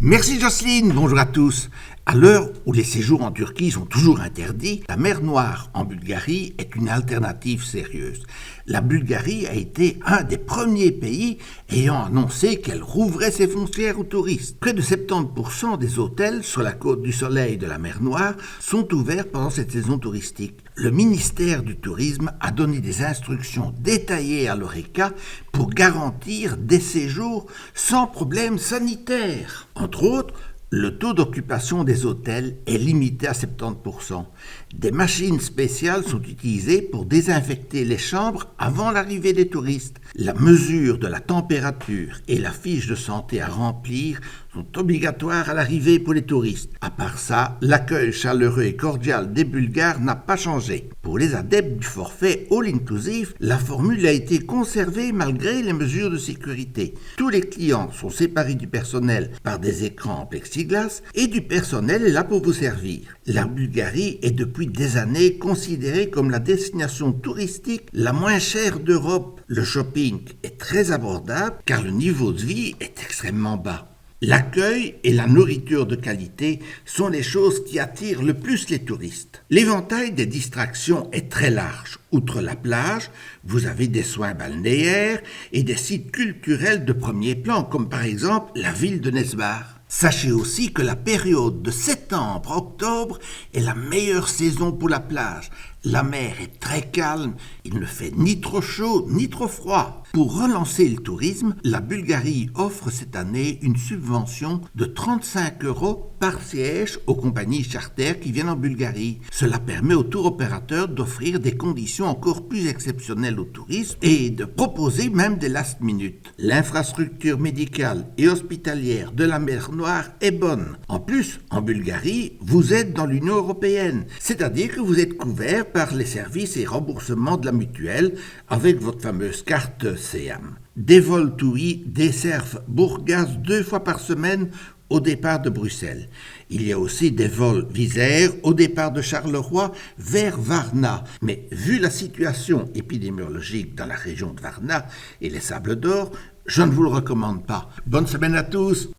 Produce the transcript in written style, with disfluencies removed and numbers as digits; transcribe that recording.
Merci Jocelyne, bonjour à tous. À l'heure où les séjours en Turquie sont toujours interdits, la mer Noire en Bulgarie est une alternative sérieuse. La Bulgarie a été un des premiers pays ayant annoncé qu'elle rouvrait ses frontières aux touristes. Près de 70% des hôtels sur la côte du Soleil de la mer Noire sont ouverts pendant cette saison touristique. Le ministère du Tourisme a donné des instructions détaillées à l'Horeca pour garantir des séjours sans problème sanitaire. Entre autres, le taux d'occupation des hôtels est limité à 70%. Des machines spéciales sont utilisées pour désinfecter les chambres avant l'arrivée des touristes. La mesure de la température et la fiche de santé à remplir sont obligatoires à l'arrivée pour les touristes. À part ça, l'accueil chaleureux et cordial des Bulgares n'a pas changé. Pour les adeptes du forfait all-inclusive, la formule a été conservée malgré les mesures de sécurité. Tous les clients sont séparés du personnel par des écrans en plexiglas et du personnel est là pour vous servir. La Bulgarie est depuis des années considérée comme la destination touristique la moins chère d'Europe. Le shopping est très abordable car le niveau de vie est extrêmement bas. L'accueil et la nourriture de qualité sont les choses qui attirent le plus les touristes. L'éventail des distractions est très large. Outre la plage, vous avez des soins balnéaires et des sites culturels de premier plan, comme par exemple la ville de Nesbar. Sachez aussi que la période de septembre à octobre est la meilleure saison pour la plage. La mer est très calme, il ne fait ni trop chaud ni trop froid. Pour relancer le tourisme, la Bulgarie offre cette année une subvention de 35 € par siège aux compagnies charter qui viennent en Bulgarie. Cela permet aux tour opérateurs d'offrir des conditions encore plus exceptionnelles aux touristes et de proposer même des last minutes. L'infrastructure médicale et hospitalière de la mer Noire est bonne. En plus, en Bulgarie, vous êtes dans l'Union européenne, c'est-à-dire que vous êtes couvert par les services et remboursements de la mutuelle avec votre fameuse carte SEAM. Des vols TUI desservent Burgas 2 fois par semaine au départ de Bruxelles. Il y a aussi des vols Wizz Air au départ de Charleroi vers Varna. Mais vu la situation épidémiologique dans la région de Varna et les Sables d'Or, je ne vous le recommande pas. Bonne semaine à tous!